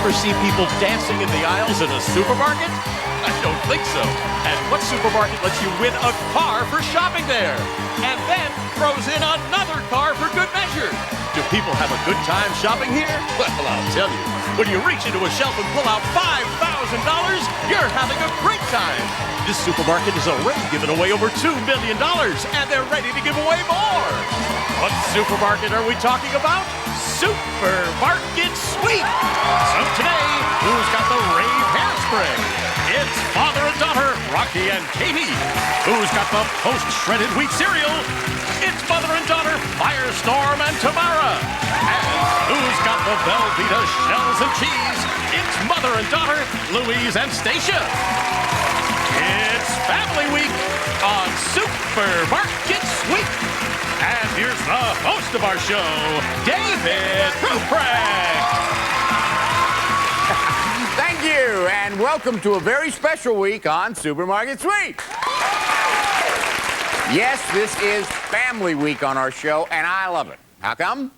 ever see people dancing in the aisles in a supermarket? I don't think so. And what supermarket lets you win a car for shopping there? And then throws in another car for good measure. Do people have a good time shopping here? Well, I'll tell you. When you reach into a shelf and pull out $5,000, you're having a great time. This supermarket has already given away over $2 million, and they're ready to give away more. What supermarket are we talking about? Supermarket Sweep. So today, who's got the rave hairspray? It's father and daughter, Rocky and Katie. Who's got the post-shredded wheat cereal? It's mother and daughter, Firestorm and Tamara. And who's got the Velveeta shells and cheese? It's mother and daughter, Louise and Stacia. It's Family Week on Supermarket Sweep. And here's the host of our show, David Ruprecht. Thank you, and welcome to a very special week on Supermarket Sweep. Yes, this is Family Week on our show, and I love it. How come?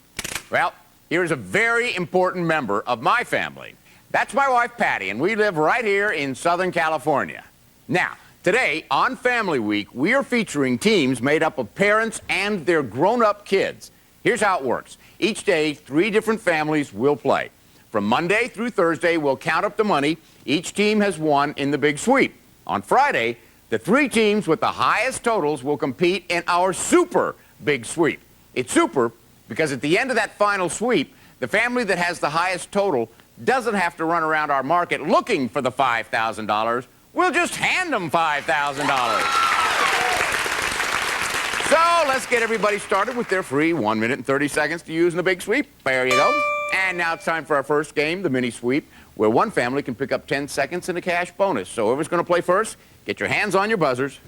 Well, here's a very important member of my family. That's my wife, Patty, and we live right here in Southern California. Now, today, on Family Week, we are featuring teams made up of parents and their grown-up kids. Here's how it works. Each day, 3 different families will play. From Monday through Thursday, we'll count up the money each team has won in the Big Sweep. On Friday, the 3 teams with the highest totals will compete in our Super Big Sweep. It's super because at the end of that final sweep, the family that has the highest total doesn't have to run around our market looking for the $5,000. We'll just hand them $5,000. So let's get everybody started with their free 1 minute and 30 seconds to use in the Big Sweep. There you go. And now it's time for our first game, the Mini Sweep, where one family can pick up 10 seconds and a cash bonus. So whoever's going to play first, get your hands on your buzzers.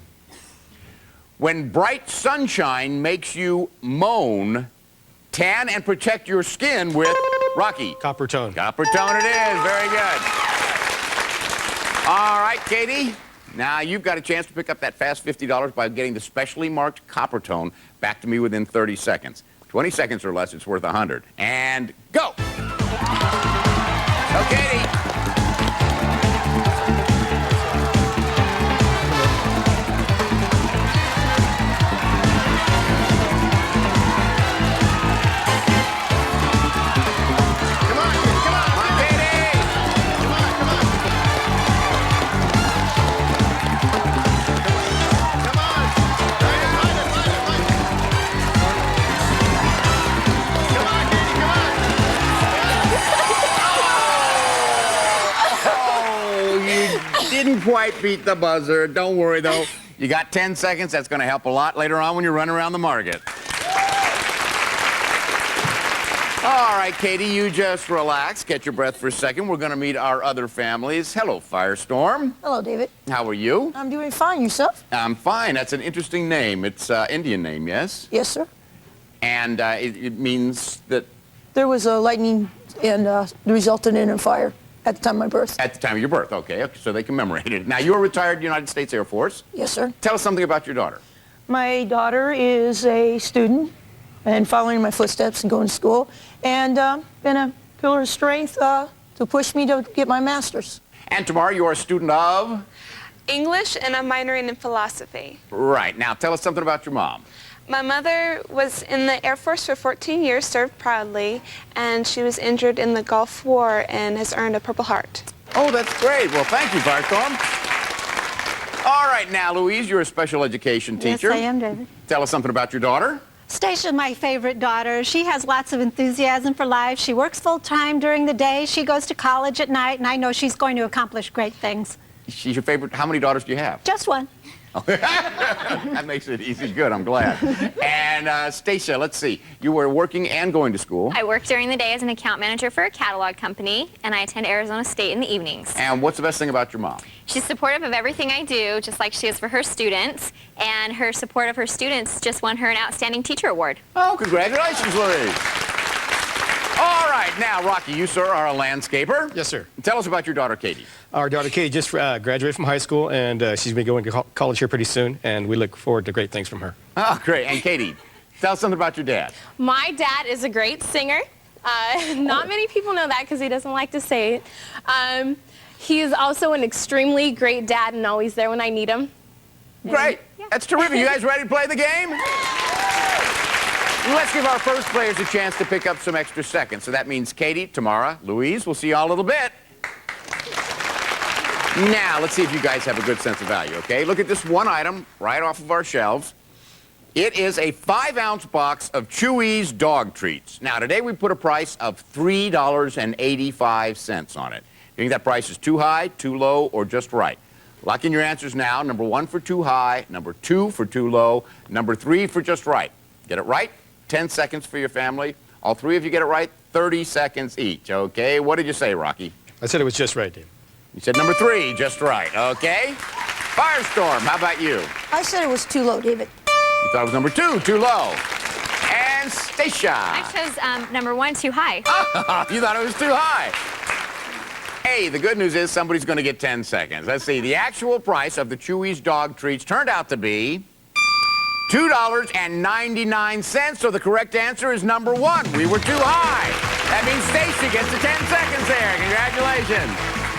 When bright sunshine makes you moan, tan and protect your skin with Rocky. Copper tone. Copper tone it is. Very good. All right, Katie. Now you've got a chance to pick up that fast $50 by getting the specially marked copper tone back to me within 30 seconds. 20 seconds or less, it's worth 100. And go! So, Katie. Didn't quite beat the buzzer. Don't worry, though. You got 10 seconds. That's going to help a lot later on when you run around the market. All right, Katie, you just relax. Get your breath for a second. We're going to meet our other families. Hello, Firestorm. Hello, David. How are you? I'm doing fine. Yourself? I'm fine. That's an interesting name. It's an Indian name, yes? Yes, sir. And it means that... There was a lightning and resulted in a fire at the time of my birth. At the time of your birth, okay, so they commemorated it. Now, you're a retired United States Air Force. Yes, sir. Tell us something about your daughter. My daughter is a student and following my footsteps and going to school, and been a pillar of strength to push me to get my master's. And Tamara, you're a student of? English, and I'm minoring in philosophy. Right. Now, tell us something about your mom. My mother was in the Air Force for 14 years, served proudly, and she was injured in the Gulf War and has earned a Purple Heart. Oh, that's great. Well, thank you, Firestorm. All right, now, Louise, you're a special education teacher. Yes, I am, David. Tell us something about your daughter. Stacia's my favorite daughter. She has lots of enthusiasm for life. She works full-time during the day. She goes to college at night, and I know she's going to accomplish great things. She's your favorite. How many daughters do you have? Just one. That makes it easy. Good, I'm glad. And Stacia, let's see. You were working and going to school. I work during the day as an account manager for a catalog company, and I attend Arizona State in the evenings. And what's the best thing about your mom? She's supportive of everything I do, just like she is for her students, and her support of her students just won her an Outstanding Teacher Award. Oh, congratulations, Louise. All right, now, Rocky, you, sir, are a landscaper. Yes, sir. Tell us about your daughter, Katie. Our daughter Katie just graduated from high school, and she's going to be going to college here pretty soon, and we look forward to great things from her. Oh, great. And Katie, tell us something about your dad. My dad is a great singer. Not many people know that because he doesn't like to say it. He's also an extremely great dad and always there when I need him. Great. That's terrific. You guys ready to play the game? Let's give our first players a chance to pick up some extra seconds. So that means Katie, Tamara, Louise, we'll see you all in a little bit. Now, let's see if you guys have a good sense of value, okay? Look at this one item right off of our shelves. It is a 5-ounce box of Chewy's dog treats. Now, today we put a price of $3.85 on it. You think that price is too high, too low, or just right? Lock in your answers now. Number 1 for too high, number 2 for too low, number 3 for just right. Get it right? 10 seconds for your family. All 3 of you get it right, 30 seconds each, okay? What did you say, Rocky? I said it was just right, Dave. You said number 3, just right, okay? Firestorm, how about you? I said it was too low, David. You thought it was number 2, too low. And Stacia. I chose number 1, too high. You thought it was too high. Hey, the good news is somebody's going to get 10 seconds. Let's see. The actual price of the Chewy's dog treats turned out to be $2.99. So the correct answer is number 1. We were too high. That means Stacy gets the 10 seconds there. Congratulations.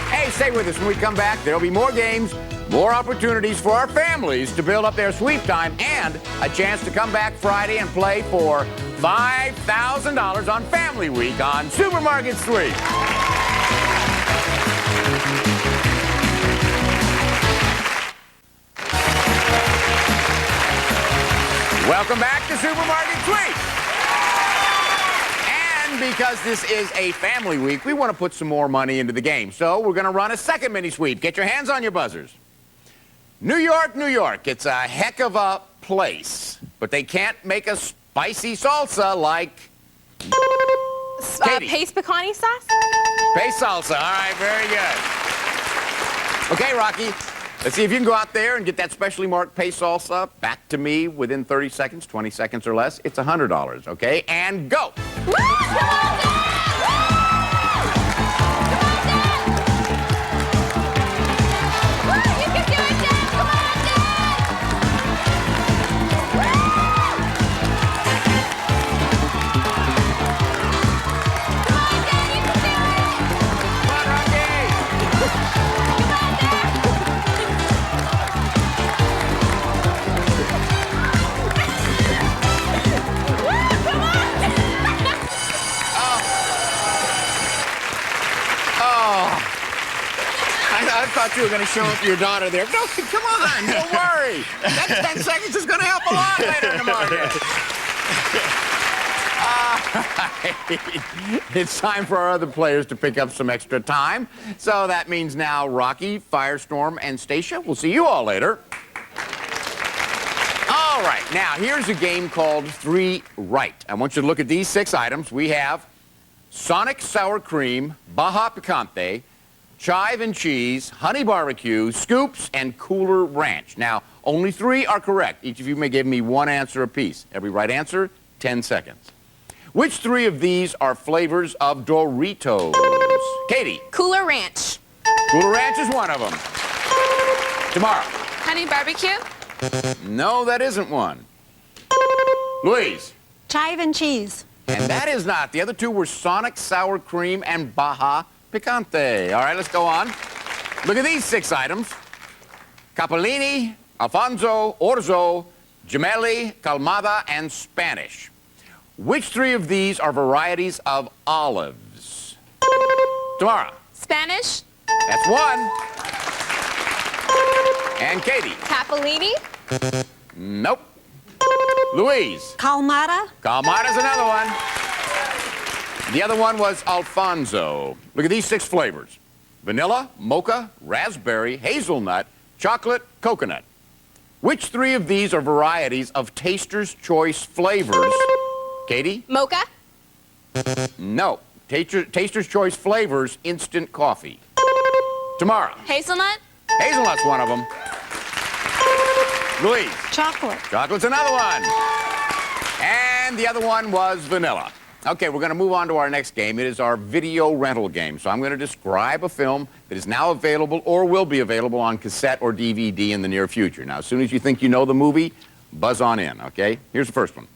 Hey, stay with us. When we come back, there'll be more games, more opportunities for our families to build up their sweep time, and a chance to come back Friday and play for $5,000 on Family Week on Supermarket Sweep. Welcome back to Supermarket Sweep. And because this is a family week, we want to put some more money into the game. So we're going to run a second mini sweep. Get your hands on your buzzers. New York, New York. It's a heck of a place. But they can't make a spicy salsa like Katie. Paste pecani sauce? Paste salsa. All right, very good. Okay, Rocky. Let's see if you can go out there and get that specially marked paste salsa back to me within 30 seconds, 20 seconds or less. It's $100, okay? And go. Woo! Come on, Dad! Woo! Come on, Dad! Woo! You can do it, Dad! Come on, Dad! Woo! Come on, Dad! You can do it! Come on, Rocky. I thought you were going to show up to your daughter there. No, come on, don't worry. That 10 seconds is going to help a lot later in the market. It's time for our other players to pick up some extra time. So that means now Rocky, Firestorm, and Stacia. We'll see you all later. All right, now here's a game called 3 Right. I want you to look at these 6 items. We have Sonic Sour Cream, Baja Picante, Chive and Cheese, Honey Barbecue, Scoops, and Cooler Ranch. Now, only 3 are correct. Each of you may give me 1 answer apiece. Every right answer, 10 seconds. Which 3 of these are flavors of Doritos? Katie. Cooler Ranch. Cooler Ranch is one of them. Tamara. Honey barbecue? No, that isn't one. Louise. Chive and cheese. And that is not. The other 2 were Sonic Sour Cream and Baja Picante. All right, let's go on. Look at these 6 items. Capellini, Alfonso, Orzo, Gemelli, Calmada, and Spanish. Which 3 of these are varieties of olives? Tamara. Spanish? That's 1. And Katie. Capellini? Nope. Louise. Calmata. Calmata's another one. The other one was Alfonso. Look at these 6 flavors. Vanilla, mocha, raspberry, hazelnut, chocolate, coconut. Which 3 of these are varieties of Taster's Choice flavors? Katie? Mocha? No. Taster's Choice flavors instant coffee. Tamara? Hazelnut? Hazelnut's one of them. Louise? Chocolate. Chocolate's another one. And the other one was vanilla. Okay, we're going to move on to our next game. It is our video rental game. So I'm going to describe a film that is now available or will be available on cassette or DVD in the near future. Now, as soon as you think you know the movie, buzz on in, okay? Here's the first one.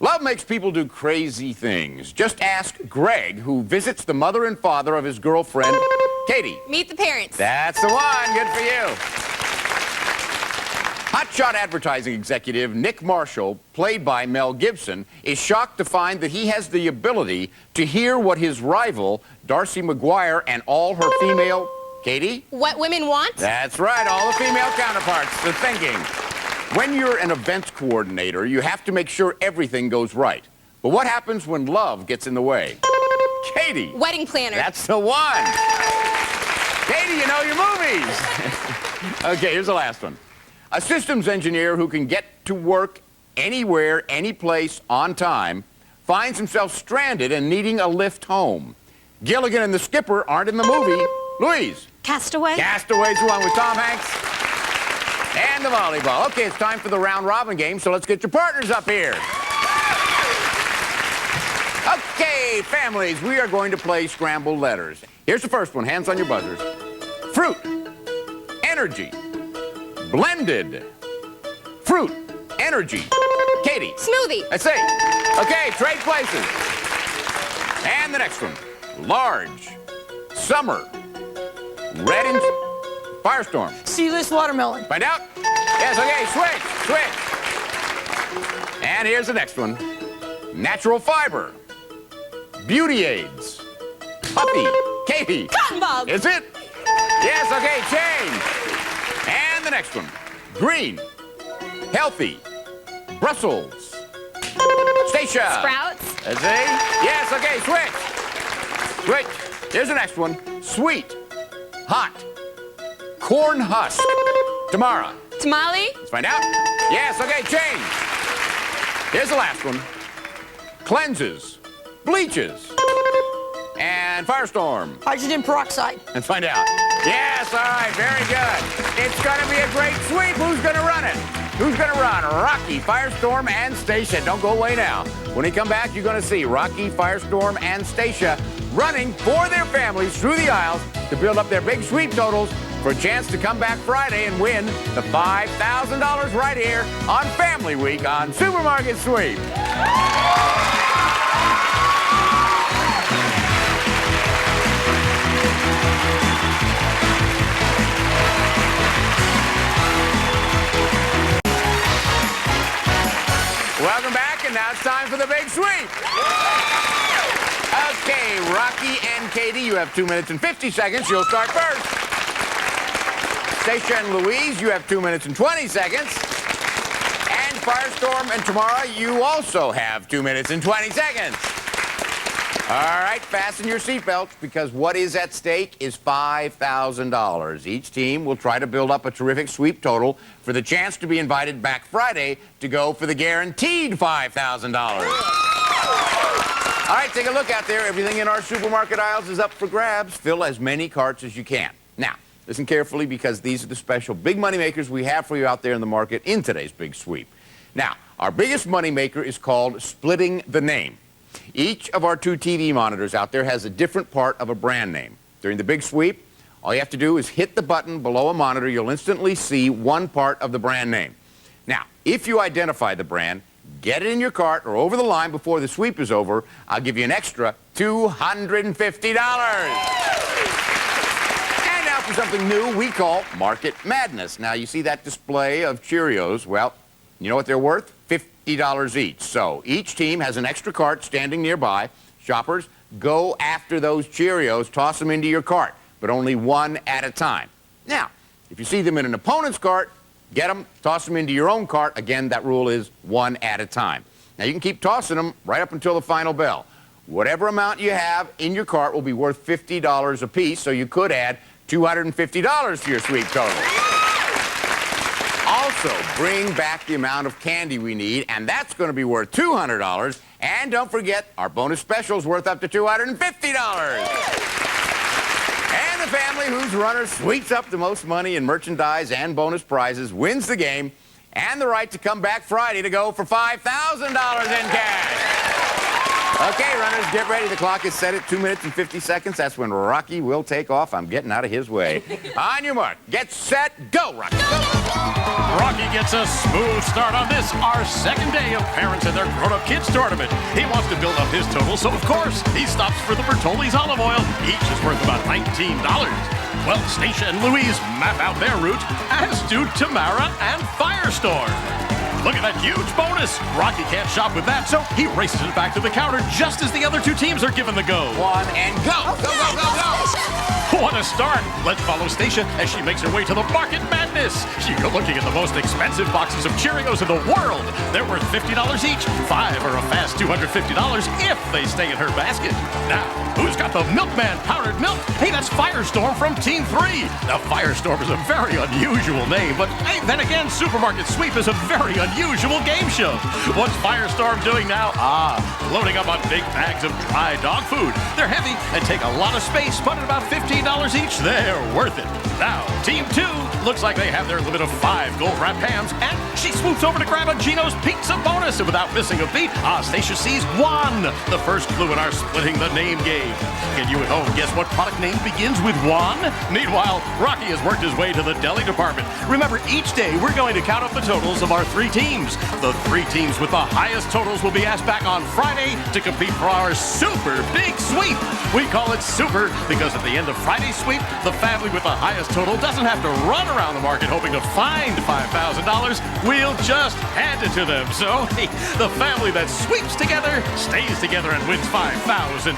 Love makes people do crazy things. Just ask Greg, who visits the mother and father of his girlfriend, Katie. Meet the parents. That's the one. Good for you. Hotshot advertising executive Nick Marshall, played by Mel Gibson, is shocked to find that he has the ability to hear what his rival, Darcy McGuire, and all her female... Katie? What women want? That's right. All the female counterparts are thinking. When you're an events coordinator, you have to make sure everything goes right. But what happens when love gets in the way? Katie. Wedding planner. That's the one. Katie, you know your movies. Okay, here's the last one. A systems engineer who can get to work anywhere, any place, on time, finds himself stranded and needing a lift home. Gilligan and the skipper aren't in the movie. Louise. Castaway? Castaway's the one with Tom Hanks. And the volleyball. Okay, it's time for the round-robin game, so let's get your partners up here. Okay, families, we are going to play scrambled letters. Here's the first one. Hands on your buzzers. Fruit. Energy. Blended. Fruit. Energy. Katie. Smoothie. That's it. Okay, trade places. And the next one. Large. Summer. Red and Firestorm. Seedless watermelon. Find out? Yes, okay, switch. And here's the next one. Natural fiber. Beauty aids. Puppy. Katie. Cotton bulb. Is it? Yes, okay, change. And the next one. Green. Healthy. Brussels. Stacia. Sprouts. That's it? Yes, okay, switch. Here's the next one. Sweet. Hot. Corn husk. Tamara. Tamale. Let's find out. Yes, okay, change. Here's the last one. Cleanses. Bleaches. And Firestorm. Hydrogen peroxide. Let's find out. Yes, all right, very good. It's going to be a great sweep. Who's going to run it? Who's going to run? Rocky, Firestorm, and Stacia. Don't go away now. When we come back, you're going to see Rocky, Firestorm, and Stacia running for their families through the aisles to build up their big sweep totals for a chance to come back Friday and win the $5,000 right here on Family Week on Supermarket Sweep. Welcome back, and now it's time for the big sweep. Okay, Rocky and Katie, you have 2 minutes and 50 seconds. You'll start first. Stacia and Louise, you have 2 minutes and 20 seconds. And Firestorm and Tamara, you also have 2 minutes and 20 seconds. All right, fasten your seatbelts, because what is at stake is $5,000. Each team will try to build up a terrific sweep total for the chance to be invited back Friday to go for the guaranteed $5,000. All right, take a look out there. Everything in our supermarket aisles is up for grabs. Fill as many carts as you can. Now, listen carefully, because these are the special big money makers we have for you out there in the market in today's big sweep. Now, our biggest money maker is called splitting the name. Each of our 2 TV monitors out there has a different part of a brand name. During the big sweep, all you have to do is hit the button below a monitor. You'll instantly see one part of the brand name. Now, if you identify the brand, get it in your cart or over the line before the sweep is over. I'll give you an extra $250. And now for something new we call Market Madness. Now, you see that display of Cheerios? Well, you know what they're worth? $50 each. So each team has an extra cart standing nearby. Shoppers, go after those Cheerios. Toss them into your cart, but only one at a time. Now, if you see them in an opponent's cart, get them, toss them into your own cart. Again, that rule is one at a time. Now, you can keep tossing them right up until the final bell. Whatever amount you have in your cart will be worth $50 a piece, so you could add $250 to your sweep total. Also, bring back the amount of candy we need, and that's going to be worth $200. And don't forget, our bonus special is worth up to $250. And the family whose runner sweeps up the most money in merchandise and bonus prizes wins the game and the right to come back Friday to go for $5,000 in cash. Okay, runners, get ready. The clock is set at 2 minutes and 50 seconds. That's when Rocky will take off. I'm getting out of his way. On your mark, get set, go, Rocky. Go. Rocky gets a smooth start on this, our second day of Parents and Their Grown-Up Kids tournament. He wants to build up his total, so of course, he stops for the Bertolli's olive oil. Each is worth about $19. Well, Stacia and Louise map out their route, as do Tamara and Firestorm. Look at that huge bonus. Rocky can't shop with that, so he races it back to the counter just as the other two teams are given the go. One and go. Go, go, go, go. What a start! Let's follow Stacia as she makes her way to the Market Madness. She's looking at the most expensive boxes of Cheerios in the world. They're worth $50 each. 5 are a fast $250 if they stay in her basket. Now, who's got the Milkman powdered milk? Hey, that's Firestorm from Team 3. Now, Firestorm is a very unusual name, but hey, then again, Supermarket Sweep is a very unusual game show. What's Firestorm doing now? Loading up on big bags of dry dog food. They're heavy and take a lot of space, but at about $15 each, they're worth it. Now, Team 2 looks like they have their limit of 5 gold-wrapped hams, and she swoops over to grab a Gino's Pizza bonus, and without missing a beat, Stacia sees 1, the first clue in our splitting the name game. Can you at home guess what product name begins with 1? Meanwhile, Rocky has worked his way to the deli department. Remember, each day we're going to count up the totals of our 3 teams. The 3 teams with the highest totals will be asked back on Friday to compete for our super big sweep. We call it super because at the end of Friday's sweep, the family with the highest total doesn't have to run around the market hoping to find $5,000. We'll just hand it to them. So, hey, the family that sweeps together stays together and wins $5,000.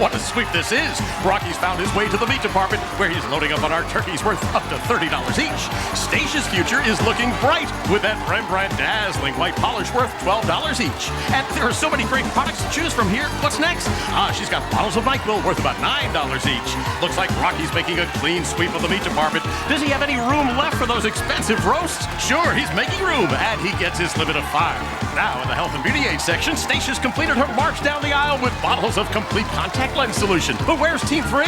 What a sweep this is. Rocky's found his way to the meat department where he's loading up on our turkeys worth up to $30 each. Stacia's future is looking bright with that Rembrandt dazzling white polish worth $12 each. And there are so many great products to choose from here. What's next? She's got bottles of NyQuil worth about $9 each. Looks like Rocky's making a clean sweep of the meat department. Does he have any room left for those expensive roasts? Sure, he's making room, and he gets his limit of 5. Now, in the health and beauty aid section, Stacia's completed her march down the aisle with bottles of complete contact lens solution. But where's Team 3?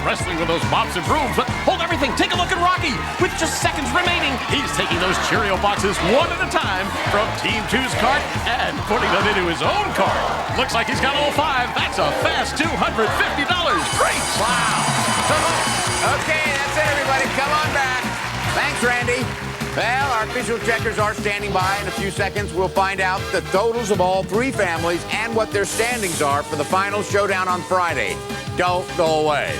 Wrestling with those mops and brooms. But hold everything, take a look at Rocky. With just seconds remaining, he's taking those Cheerio boxes one at a time from Team 2's cart and putting them into his own cart. Looks like he's got all 5. That's a fast $250. Great! Wow. Okay, that's it, everybody. Come on back. Thanks, Randy. Well, our official checkers are standing by. In a few seconds, we'll find out the totals of all 3 families and what their standings are for the final showdown on Friday. Don't go away.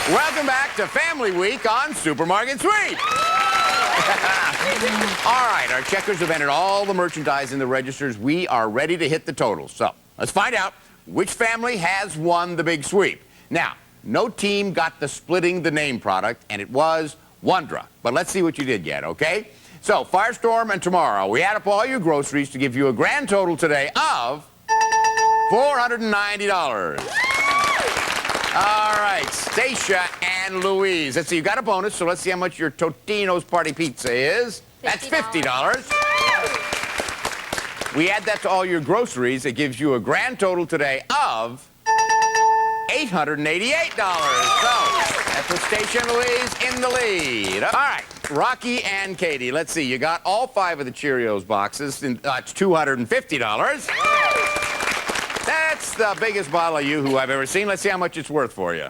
Welcome back to Family Week on Supermarket Sweep. All right, our checkers have entered all the merchandise in the registers. We are ready to hit the totals. So let's find out which family has won the big sweep. Now, no team got the splitting the name product, and it was Wondra. But let's see what you did yet, okay? So, Firestorm and Tamara, we add up all your groceries to give you a grand total today of $490. All right, Stacia and Louise. Let's see, you got a bonus, so let's see how much your Totino's Party Pizza is. That's $50. We add that to all your groceries. It gives you a grand total today of $888. So, that puts Stacia and Louise in the lead. All right, Rocky and Katie. Let's see, you got all 5 of the Cheerios boxes. It's $250. That's the biggest bottle of Yoo-Hoo I've ever seen. Let's see how much it's worth for you.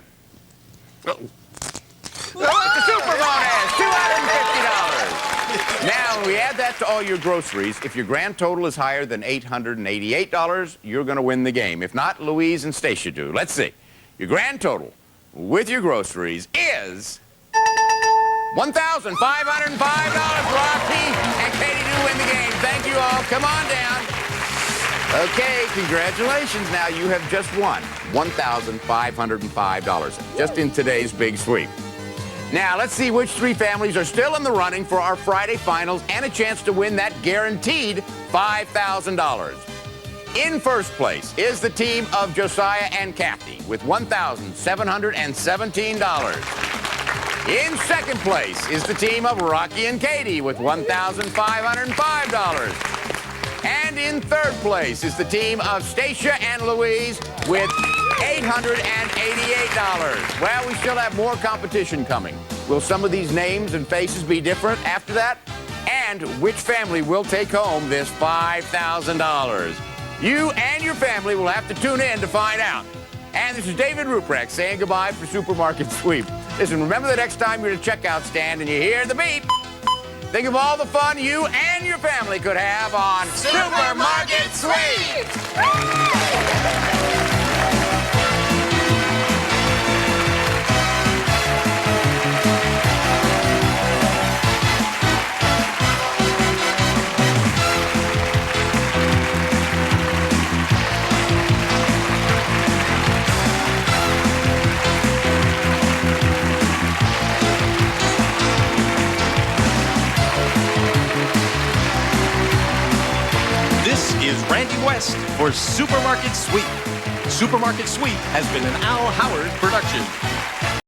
Oh, it's a super bonus, $250. Now, when we add that to all your groceries, if your grand total is higher than $888, you're going to win the game. If not, Louise and Stacia do. Let's see. Your grand total with your groceries is $1,505. Rocky and Katie do win the game. Thank you all. Come on down. Okay, congratulations. Now you have just won $1,505 just in today's big sweep. Now let's see which 3 families are still in the running for our Friday finals and a chance to win that guaranteed $5,000. In first place is the team of Josiah and Kathy with $1,717. In second place is the team of Rocky and Katie with $1,505. And in third place is the team of Stacia and Louise with $888. Well, we still have more competition coming. Will some of these names and faces be different after that? And which family will take home this $5,000? You and your family will have to tune in to find out. And this is David Ruprecht saying goodbye for Supermarket Sweep. Listen, remember the next time you're at a checkout stand and you hear the beep, think of all the fun you and your family could have on Supermarket Sweep. This is Randy West for Supermarket Sweep. Supermarket Sweep has been an Al Howard production.